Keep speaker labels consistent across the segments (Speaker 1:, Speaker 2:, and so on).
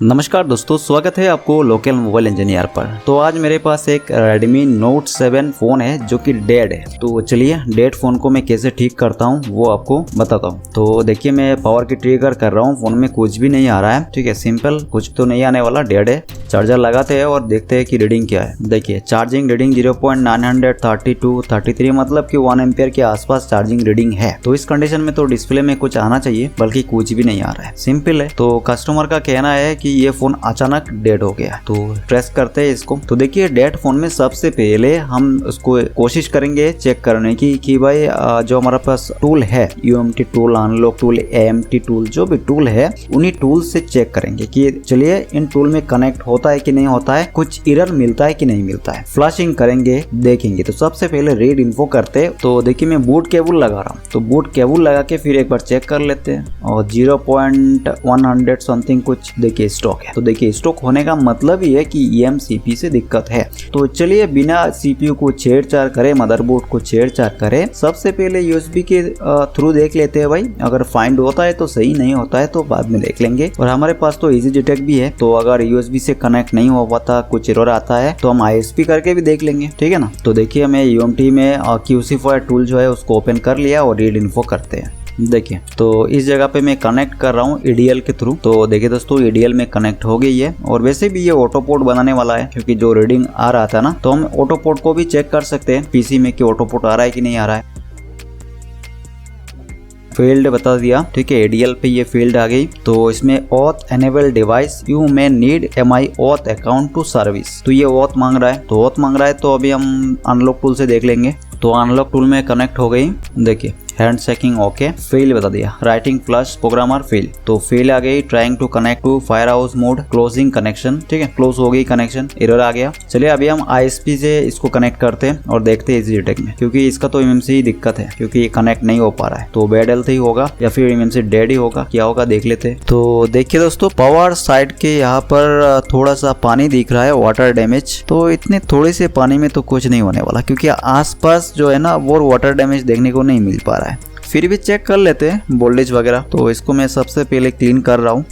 Speaker 1: नमस्कार दोस्तों, स्वागत है आपको लोकल मोबाइल इंजीनियर पर। तो आज मेरे पास एक Redmi Note 7 फोन है जो कि डेड है। तो चलिए डेड फोन को मैं कैसे ठीक करता हूँ वो आपको बताता हूँ। तो देखिए मैं पावर की ट्रिगर कर रहा हूँ, फोन में कुछ भी नहीं आ रहा है। ठीक है, सिंपल, कुछ तो नहीं आने वाला, डेड है। चार्जर लगाते हैं और देखते हैं कि रीडिंग क्या है। देखिए चार्जिंग रीडिंग 0.932 मतलब कि 1 एम्पियर के आसपास चार्जिंग रीडिंग है। तो इस कंडीशन में तो डिस्प्ले में कुछ आना चाहिए, बल्कि कुछ भी नहीं आ रहा है। सिंपल है। तो कस्टमर का कहना है कि ये फोन अचानक डेड हो गया। तो ट्रेस करते हैं इसको। तो देखिए डेड फोन में सबसे पहले हम उसको कोशिश करेंगे चेक करने की कि भाई जो हमारे पास टूल है, UMT tool, unlock tool, AMT tool, जो भी टूल है उन्हीं टूल से चेक करेंगे कि चलिए इन टूल में कनेक्ट होता है कि नहीं होता है, कुछ एरर मिलता है कि नहीं मिलता है। फ्लशिंग करेंगे, देखेंगे। तो सबसे पहले रीड इन्फो करते। तो देखिए मैं बूट केबल लगा रहा हूँ। तो बूट केबल लगा के फिर एक बार चेक कर लेते हैं और 0.100 समथिंग कुछ देखिए स्टॉक है। तो देखिए स्टॉक होने का मतलब ही है कि EMCP से दिक्कत है। तो चलिए बिना CPU को छेड़छाड़ करे, मदरबोर्ड को छेड़छाड़ करे, सबसे पहले USB के थ्रू देख लेते हैं भाई। अगर फाइंड होता है तो सही, नहीं होता है तो बाद में देख लेंगे। और हमारे पास तो इजी डिटेक्ट भी है। तो अगर USB से कनेक्ट नहीं हो पाता, कुछ एरर आता है, तो हम ISP करके भी देख लेंगे। ठीक है ना। तो देखिए मैं UMT में QC4 टूल जो है उसको ओपन कर लिया और रीड इन्फो करते हैं। देखिए तो इस जगह पे मैं कनेक्ट कर रहा हूँ EDL के थ्रू। तो देखिए दोस्तों EDL में कनेक्ट हो गई है। और वैसे भी ये ऑटो पोर्ट बनाने वाला है, क्योंकि जो रीडिंग आ रहा था ना, तो हम ऑटो पोर्ट को भी चेक कर सकते हैं PC में कि ऑटो पोर्ट आ रहा है कि नहीं आ रहा है। फील्ड बता दिया। ठीक है, EDL पे ये फील्ड आ गई। तो इसमें auth enable device you may need MI auth account to service. तो ये ऑथ मांग रहा है। तो ऑथ मांग रहा है तो अभी हम अनलॉक टूल से देख लेंगे। तो अनलॉक टूल में कनेक्ट हो गई। देखिए हैंड चेकिंग ओके, फेल बता दिया, राइटिंग फ्लश प्रोग्रामर फेल। तो फेल आ गई। Trying to connect to fire house mode, closing connection. ठीक है, क्लोज हो गई कनेक्शन, एरर आ गया। चलिए अभी हम ISP से इसको कनेक्ट करते हैं और देखते हैं इजी डिटेक्ट में, क्योंकि इसका तो MMC ही दिक्कत है, क्योंकि कनेक्ट नहीं हो पा रहा है। तो बैड हेल्थ ही होगा या फिर MMC डेड ही होगा, क्या होगा देख लेते हैं। तो देखिए दोस्तों पावर साइड के यहाँ पर थोड़ा सा पानी दिख रहा है, वाटर डैमेज। तो इतने थोड़े से पानी में तो कुछ नहीं होने वाला, क्योंकि आसपास जो है ना वो वाटर डैमेज देखने को नहीं मिल पा रहा है। फिर भी चेक कर लेते हैं वोल्टेज वगैरह। तो इसको मैं सबसे पहले क्लीन कर रहा हूँ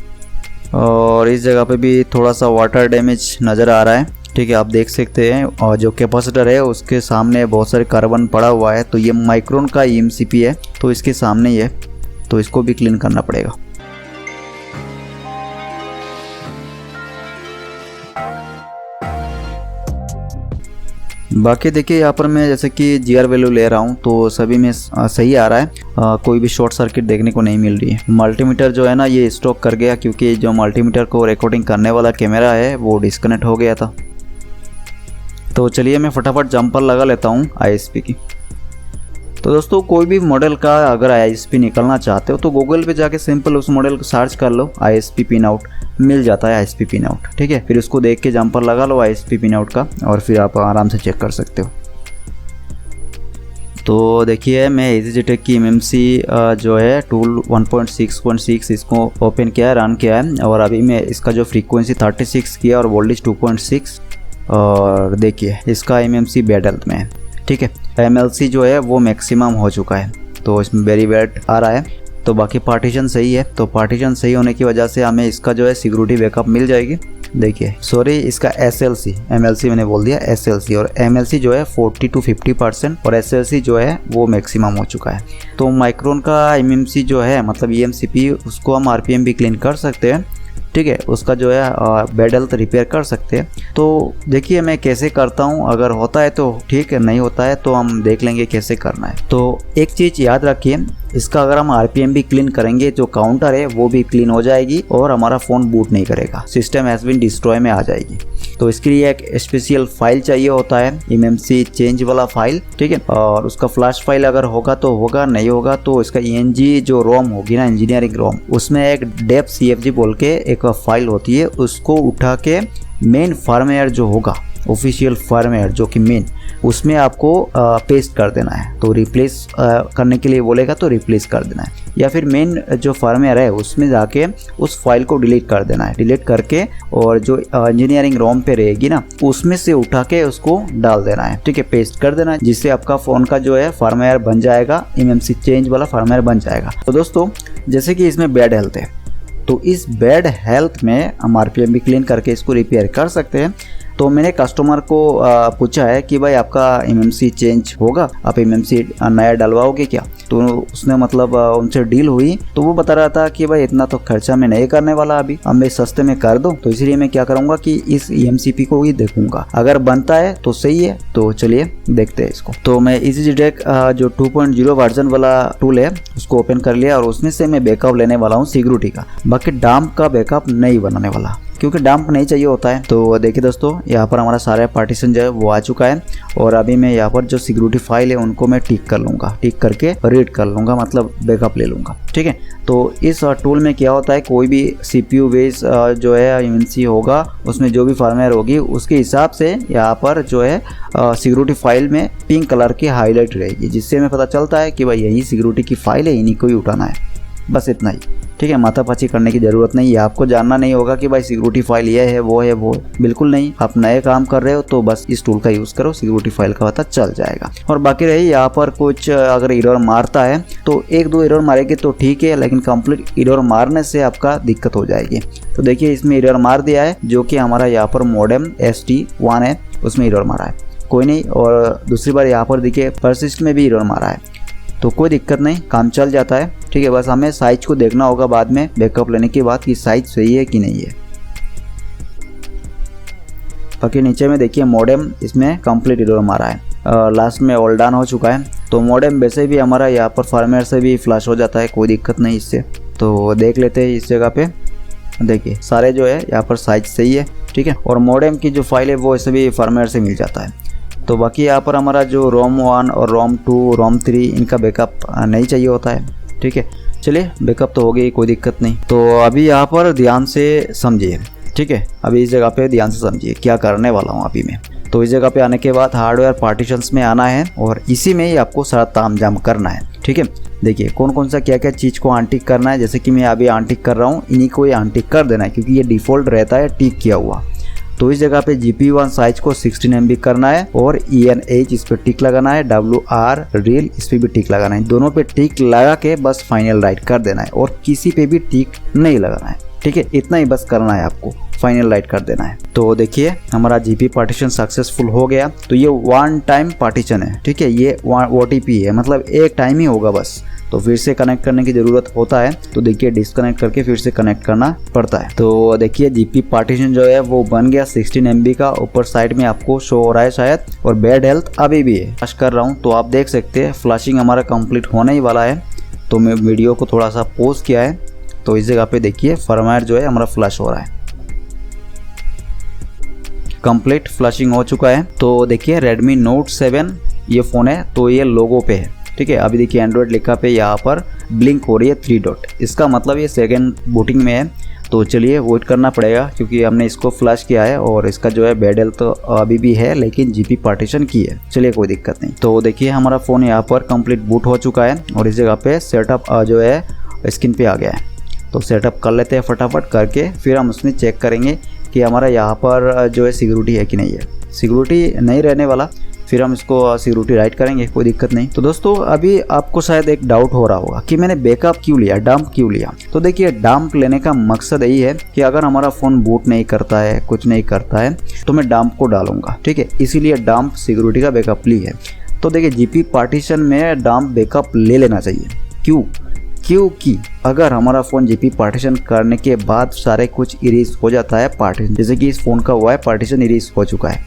Speaker 1: और इस जगह पे भी थोड़ा सा वाटर डैमेज नज़र आ रहा है। ठीक है, आप देख सकते हैं। और जो कैपेसिटर है उसके सामने बहुत सारे कार्बन पड़ा हुआ है। तो ये माइक्रोन का EMCP है, तो इसके सामने ही है। तो इसको भी क्लीन करना पड़ेगा। बाकी देखिए यहाँ पर मैं जैसे कि GR वैल्यू ले रहा हूँ तो सभी में सही आ रहा है। कोई भी शॉर्ट सर्किट देखने को नहीं मिल रही है। मल्टीमीटर जो है ना ये स्टॉक कर गया, क्योंकि जो मल्टीमीटर को रिकॉर्डिंग करने वाला कैमरा है वो डिस्कनेक्ट हो गया था। तो चलिए मैं फटाफट जंपर लगा लेता हूँ ISP की। तो दोस्तों कोई भी मॉडल का अगर ISP निकलना चाहते हो तो गूगल पे जाके सिंपल उस मॉडल को सर्च कर लो, ISP पिन आउट मिल जाता है, ISP पिन आउट। ठीक है, फिर उसको देख के जंपर लगा लो ISP पिन आउट का और फिर आप आराम से चेक कर सकते हो। तो देखिए मैं इजी डिटेक्ट की MMC जो है टूल 1.6.6 इसको ओपन किया है, रन किया है। और अभी मैं इसका जो फ्रीक्वेंसी 36 किया और वोल्टेज 2.6। और देखिए इसका MMC बैड हेल्थ में है। ठीक है, MLC जो है वो मैक्सिमम हो चुका है, तो इसमें वेरी बैड आ रहा है। तो बाकी पार्टीशन सही है। तो पार्टीशन सही होने की वजह से हमें इसका जो है सिक्योरिटी बैकअप मिल जाएगी। देखिए सॉरी, इसका SLC, MLC मैंने बोल दिया SLC। और MLC जो है 40 to 50% और SLC जो है वो मैक्सिमम हो चुका है। तो माइक्रोन का MMC जो है मतलब EMCP, उसको हम RPM भी क्लीन कर सकते हैं। ठीक है, उसका जो है बैड हेल्थ रिपेयर कर सकते हैं। तो देखिए मैं कैसे करता हूँ, अगर होता है तो ठीक है, नहीं होता है तो हम देख लेंगे कैसे करना है। तो एक चीज़ याद रखिए, इसका अगर हम RPM भी क्लीन करेंगे जो काउंटर है वो भी क्लीन हो जाएगी और हमारा फ़ोन बूट नहीं करेगा, सिस्टम हैज़ बीन डिस्ट्रॉय में आ जाएगी। तो इसके लिए एक स्पेशल फाइल चाहिए होता है, MMC चेंज वाला फाइल। ठीक है, और उसका फ्लैश फाइल अगर होगा तो होगा, नहीं होगा तो इसका ENG जो रोम होगी ना, इंजीनियरिंग रोम, उसमें एक डेप CFG बोल के एक फाइल होती है, उसको उठा के मेन फर्मवेयर जो होगा, ऑफिशियल फर्मवेयर जो कि मेन, उसमें आपको पेस्ट कर देना है। तो रिप्लेस करने के लिए बोलेगा तो रिप्लेस कर देना है, या फिर मेन जो फर्मवेयर है उसमें जाके उस फाइल को डिलीट कर देना है। डिलीट करके और जो इंजीनियरिंग रोम पे रहेगी ना उसमें से उठा के उसको डाल देना है। ठीक है, पेस्ट कर देना है, जिससे आपका फ़ोन का जो है फर्मवेयर बन जाएगा, MMC चेंज वाला फर्मवेयर बन जाएगा। तो दोस्तों जैसे कि इसमें बैड हेल्थ है, तो इस बैड हेल्थ में हम RPM भी क्लीन करके इसको रिपेयर कर सकते हैं। तो मैंने कस्टमर को पूछा है कि भाई आपका MMC चेंज होगा, आप MMC नया डलवाओगे क्या? तो उसने मतलब उनसे डील हुई तो वो बता रहा था कि भाई इतना तो खर्चा मैं नहीं करने वाला, अभी अब मैं सस्ते में कर दूं, तो इसलिए मैं क्या करूंगा कि इस EMCP को ही देखूंगा, अगर बनता है तो सही है। तो चलिए देखते हैं इसको। तो मैं EasyJet जो 2.0 वर्जन वाला टूल है उसको ओपन कर लिया और उसमें से मैं बैकअप लेने वाला हूँ सिक्योरिटी का, बाकी डंप का बैकअप नहीं बनाने वाला क्योंकि डंप नहीं चाहिए होता है। तो देखिए दोस्तों, यहाँ पर हमारा सारा पार्टीशन जो है वो आ चुका है और अभी मैं यहाँ पर जो सिक्योरिटी फाइल है उनको मैं टिक कर लूँगा, टिक करके रीड कर लूँगा, मतलब बैकअप ले लूँगा। ठीक है, तो इस टूल में क्या होता है, कोई भी CPU बेस जो है MMC होगा उसमें जो भी फर्मवेयर होगी उसके हिसाब से यहाँ पर जो है सिक्योरिटी फाइल में पिंक कलर की हाईलाइट रहेगी, जिससे हमें पता चलता है कि भाई यही सिक्योरिटी की फाइल है, इन्हीं को ही उठाना है, बस इतना ही। ठीक है, माथापच्ची करने की ज़रूरत नहीं है, आपको जानना नहीं होगा कि भाई सिक्योरिटी फाइल ये है वो है वो, बिल्कुल नहीं। आप नए काम कर रहे हो तो बस इस टूल का यूज़ करो, सिक्योरिटी फाइल का पता चल जाएगा। और बाकी रही यहाँ पर कुछ अगर एरर मारता है तो 1-2 एरर मारेगी तो ठीक है, लेकिन कंप्लीट एरर मारने से आपका दिक्कत हो जाएगी। तो देखिए इसमें एरर मार दिया है, जो कि हमारा यहाँ पर मॉडेम ST1 है उसमें एरर मारा है, कोई नहीं। और दूसरी बार यहाँ पर देखिए परसिस्ट में भी एरर मारा है, तो कोई दिक्कत नहीं, काम चल जाता है। ठीक है, बस हमें साइज को देखना होगा बाद में बैकअप लेने के बाद कि साइज सही है कि नहीं है। बाकी नीचे में देखिए मॉडेम इसमें कंप्लीट एरर मारा है, लास्ट में ऑल डन हो चुका है। तो मॉडेम वैसे भी हमारा यहाँ पर फर्मवेयर से भी फ्लश हो जाता है, कोई दिक्कत नहीं इससे। तो देख लेते हैं इस जगह पे, देखिए सारे जो है यहाँ पर साइज सही है। ठीक है, और मॉडेम की जो फाइल है वो ऐसे भी फर्मवेयर से मिल जाता है। तो बाकी यहाँ पर हमारा जो ROM 1 और ROM 2 ROM 3 इनका बैकअप नहीं चाहिए होता है। ठीक है, चलिए बैकअप तो हो गई, कोई दिक्कत नहीं। तो अभी यहाँ पर ध्यान से समझिए। ठीक है, अभी इस जगह पे ध्यान से समझिए क्या करने वाला हूँ अभी मैं। तो इस जगह पे आने के बाद हार्डवेयर पार्टीशंस में आना है और इसी में ही आपको सारा तामझाम करना है। ठीक है, देखिए कौन कौन सा क्या क्या चीज़ को अनटिक करना है, जैसे कि मैं अभी अनटिक कर रहा हूँ, इन्हीं को ही अनटिक कर देना है क्योंकि ये डिफ़ॉल्ट रहता है टिक किया हुआ। तो इस जगह पे GP1 साइज को 16 MB करना है और ENH इस पे टिक लगाना है, WR रील इस पे भी टिक लगाना है, दोनों पे टिक लगा के बस फाइनल राइट कर देना है और किसी पे भी टिक नहीं लगाना है। ठीक है, इतना ही बस करना है आपको, फाइनल राइट कर देना है। तो देखिए हमारा GP पार्टीशन सक्सेसफुल हो गया। तो ये 1 टाइम पार्टीशन है। ठीक है, ये OTP है, मतलब एक टाइम ही होगा बस, तो फिर से कनेक्ट करने की ज़रूरत होता है। तो देखिए डिस्कनेक्ट करके फिर से कनेक्ट करना पड़ता है। तो देखिए GP पार्टीशन जो है वो बन गया 16 MB का, ऊपर साइड में आपको शो हो रहा है शायद, और बैड हेल्थ अभी भी है। फ्लश कर रहा हूँ तो आप देख सकते हैं फ्लशिंग हमारा कंप्लीट होने ही वाला है। तो मैं वीडियो को थोड़ा सा पॉज किया है, तो इस जगह पे देखिए फर्मवेयर जो है हमारा फ्लश हो रहा है, कंप्लीट फ्लशिंग हो चुका है। तो देखिए Redmi Note 7 ये फ़ोन है, तो ये लोगो पे है। ठीक है, अभी देखिए एंड्रॉयड लिखा पे यहाँ पर ब्लिंक हो रही है 3 डॉट, इसका मतलब ये सेकंड बूटिंग में है। तो चलिए वेट करना पड़ेगा क्योंकि हमने इसको फ्लश किया है और इसका जो है बैड हेल्थ तो अभी भी है, लेकिन GP पार्टीशन की है। चलिए कोई दिक्कत नहीं। तो देखिए हमारा फ़ोन यहाँ पर कंप्लीट बूट हो चुका है और इस जगह पे सेटअप जो है स्क्रीन पे आ गया है। तो सेटअप कर लेते हैं फटाफट करके, फिर हम उसमें चेक करेंगे कि हमारा यहाँ पर जो है सिक्योरिटी है कि नहीं है। सिक्योरिटी नहीं रहने वाला, फिर हम इसको सिक्योरिटी राइट करेंगे, कोई दिक्कत नहीं। तो दोस्तों अभी आपको शायद एक डाउट हो रहा होगा कि मैंने बैकअप क्यों लिया, डंप क्यों लिया। तो देखिए डंप लेने का मकसद यही है कि अगर हमारा फ़ोन बूट नहीं करता है, कुछ नहीं करता है, तो मैं डंप को डालूंगा। ठीक है, इसीलिए डंप सिक्योरिटी का बैकअप ली है। तो देखिए GP पार्टीशन में डंप बैकअप ले लेना चाहिए। क्योंकि अगर हमारा फ़ोन GP पार्टीशन करने के बाद सारे कुछ इरेज हो जाता है पार्टीशन, जैसे कि इस फ़ोन का हुआ है पार्टीशन इरेज हो चुका है,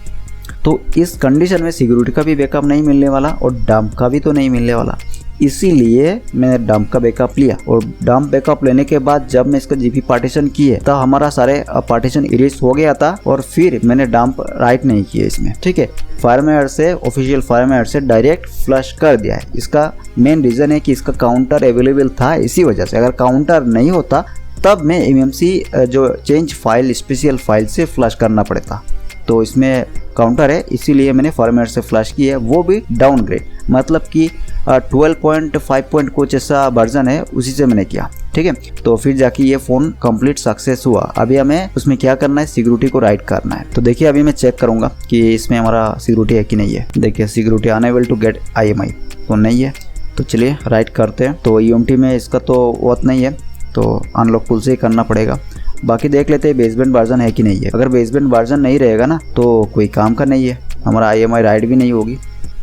Speaker 1: तो इस कंडीशन में सिक्योरिटी का भी बैकअप नहीं मिलने वाला और डंप का भी तो नहीं मिलने वाला। इसीलिए मैंने डंप का बैकअप लिया और डंप बैकअप लेने के बाद जब मैं इसका GP पार्टीशन किए तब हमारा सारे पार्टीशन इरेज हो गया था और फिर मैंने डंप राइट नहीं किया इसमें। ठीक है, फायरमेयर से, ऑफिशियल फायरमेयर से डायरेक्ट फ्लश कर दिया है। इसका मेन रीज़न है कि इसका काउंटर अवेलेबल था, इसी वजह से। अगर काउंटर नहीं होता तब मैं MMC जो चेंज फाइल स्पेशल फाइल से फ्लश करना पड़ता। तो इसमें काउंटर है, इसीलिए मैंने फॉर्मेट से फ्लश की है, वो भी डाउनग्रेड, मतलब कि 12.5 कुछ ऐसा वर्जन है, उसी से मैंने किया। ठीक है, तो फिर जाके ये फ़ोन कंप्लीट सक्सेस हुआ। अभी हमें उसमें क्या करना है, सिक्योरिटी को राइट करना है। तो देखिए अभी मैं चेक करूंगा कि इसमें हमारा सिक्योरिटी है कि नहीं है। देखिए security enable to get IMI तो नहीं है, तो चलिए राइट करते हैं। तो UMT में इसका तो वक्त नहीं है, तो अनलॉक टूल से ही करना पड़ेगा। बाकी देख लेते हैं बेसबैंड वर्जन है कि नहीं है। अगर बेसबैंड वर्जन नहीं रहेगा ना तो कोई काम का नहीं है, हमारा IMI राइड भी नहीं होगी।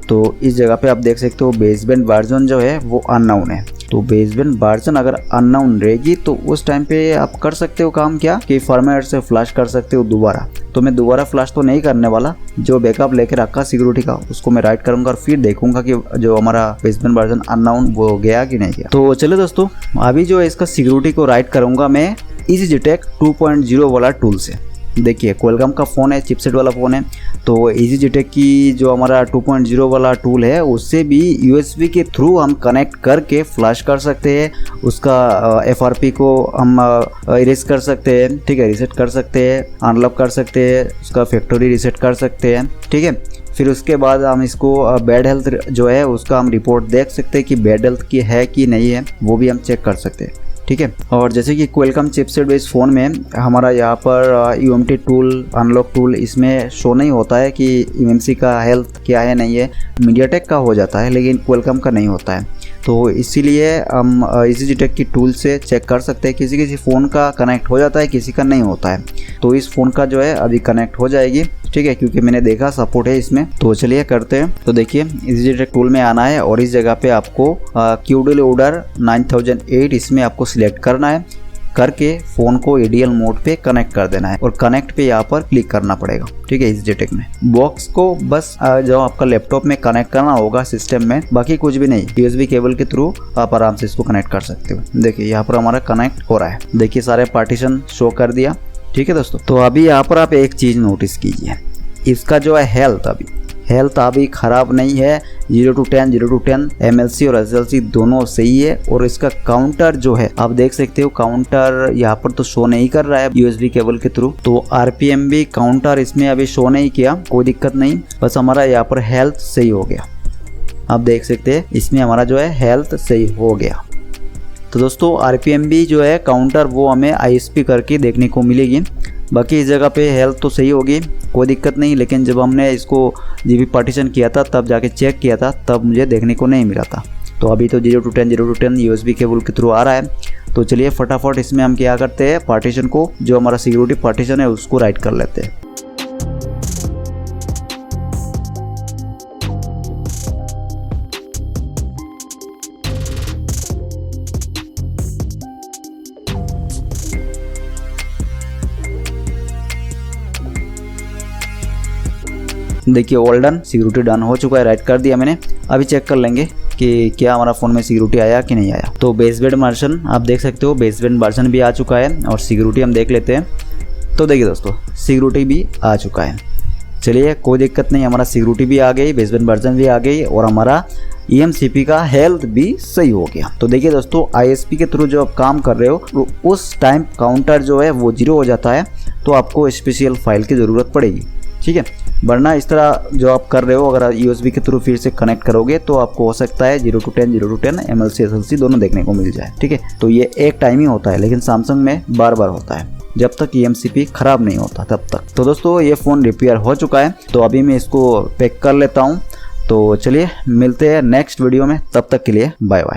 Speaker 1: तो इस जगह पे आप देख सकते हो बेसबैंड वर्जन जो है वो अननोन है। तो बेसबैंड वर्जन अगर अननोन रहेगी तो उस टाइम पे आप कर सकते हो काम क्या कि फर्मवेयर से फ्लैश कर सकते हो दोबारा। तो मैं दोबारा फ्लैश तो नहीं करने वाला, जो बैकअप लेके रखा सिक्योरिटी का उसको मैं राइट करूंगा और फिर देखूंगा कि जो हमारा बेसबैंड वर्जन अननोन वो गया कि नहीं गया। तो चलो दोस्तों, अभी जो है इसका सिक्योरिटी को राइट करूंगा मैं EasyJetec 2.0 वाला टूल से। देखिए क्वालकॉम का फ़ोन है, चिपसेट वाला फ़ोन है। तो EasyJetec की जो हमारा 2.0 वाला टूल है उससे भी USB के थ्रू हम कनेक्ट करके फ्लैश कर सकते हैं, उसका FRP को हम इरेज कर सकते हैं, ठीक है, रीसेट कर सकते हैं, अनलॉक कर सकते हैं, उसका फैक्ट्री रीसेट कर सकते हैं, ठीक है। फिर उसके बाद हम इसको बैड हेल्थ जो है उसका हम रिपोर्ट देख सकते हैं कि बैड हेल्थ की है कि नहीं है, वो भी हम चेक कर सकते हैं, ठीक है। और जैसे कि क्वालकॉम चिपसेट बेस्ड फ़ोन में हमारा यहाँ पर UMT टूल, अनलॉक टूल इसमें शो नहीं होता है कि UMC का हेल्थ क्या है नहीं है। मीडियाटेक का हो जाता है लेकिन क्वालकॉम का नहीं होता है। तो इसीलिए हम EasyJetec की टूल से चेक कर सकते हैं। किसी फ़ोन का कनेक्ट हो जाता है, किसी का नहीं होता है। तो इस फ़ोन का जो है अभी कनेक्ट हो जाएगी, ठीक है, क्योंकि मैंने देखा सपोर्ट है इसमें। तो चलिए करते हैं। तो देखिए EasyJetec टूल में आना है और इस जगह पे आपको QDLOader 9008 इसमें आपको सिलेक्ट करना है, करके फ़ोन को ADL मोड पे कनेक्ट कर देना है और कनेक्ट पे यहाँ पर क्लिक करना पड़ेगा, ठीक है। EasyJetec में बॉक्स को बस जो आपका लैपटॉप में कनेक्ट करना होगा सिस्टम में, बाकी कुछ भी नहीं। USB केबल के थ्रू आप आराम से इसको कनेक्ट कर सकते हो। देखिए यहाँ पर हमारा कनेक्ट हो रहा है, देखिए सारे पार्टीशन शो कर दिया, ठीक है दोस्तों। तो अभी यहाँ पर आप एक चीज़ नोटिस कीजिए, इसका जो है हेल्थ अभी ख़राब नहीं है। 0 to 10 MLC और SLC दोनों सही है। और इसका काउंटर जो है आप देख सकते हो, काउंटर यहाँ पर तो शो नहीं कर रहा है USB केबल के थ्रू। तो RPM भी काउंटर इसमें अभी शो नहीं किया, कोई दिक्कत नहीं, बस हमारा यहाँ पर हेल्थ सही हो गया। आप देख सकते हैं इसमें हमारा जो है हेल्थ सही हो गया। तो दोस्तों RPM भी जो है काउंटर वो हमें ISP करके देखने को मिलेगी। बाकी इस जगह पे हेल्थ तो सही होगी, कोई दिक्कत नहीं, लेकिन जब हमने इसको GB पार्टीशन किया था तब जाके चेक किया था, तब मुझे देखने को नहीं मिला था। तो अभी तो 0 to 10 USB केबल के थ्रू आ रहा है। तो चलिए फटाफट इसमें हम क्या करते हैं, पार्टीशन को जो हमारा सिक्योरिटी पार्टीशन है उसको राइट कर लेते हैं। देखिए ऑल डन, सिक्योरिटी डन हो चुका है, राइट कर दिया मैंने। अभी चेक कर लेंगे कि क्या हमारा फ़ोन में सिक्योरिटी आया कि नहीं आया। तो बेसबैंड वर्जन आप देख सकते हो, बेसबैंड वर्जन भी आ चुका है और सिक्योरिटी हम देख लेते हैं। तो देखिए दोस्तों सिक्योरिटी भी आ चुका है। चलिए कोई दिक्कत नहीं, हमारा सिक्योरिटी भी आ गई, बेसबैंड वर्जन भी आ गई और हमारा EMCP का हेल्थ भी सही हो गया। तो देखिए दोस्तों ISP के थ्रू जो आप काम कर रहे हो तो उस टाइम काउंटर जो है वो 0 हो जाता है, तो आपको स्पेशल फाइल की ज़रूरत पड़ेगी, ठीक है। वरना इस तरह जो आप कर रहे हो, अगर USB के थ्रू फिर से कनेक्ट करोगे तो आपको हो सकता है 0 to 10 MLC SLC दोनों देखने को मिल जाए, ठीक है। तो ये एक टाइम ही होता है, लेकिन सैमसंग में बार बार होता है, जब तक EMCP खराब नहीं होता तब तक। तो दोस्तों ये फ़ोन रिपेयर हो चुका है, तो अभी मैं इसको पैक कर लेता हूँ। तो चलिए मिलते हैं नेक्स्ट वीडियो में, तब तक के लिए बाय बाय।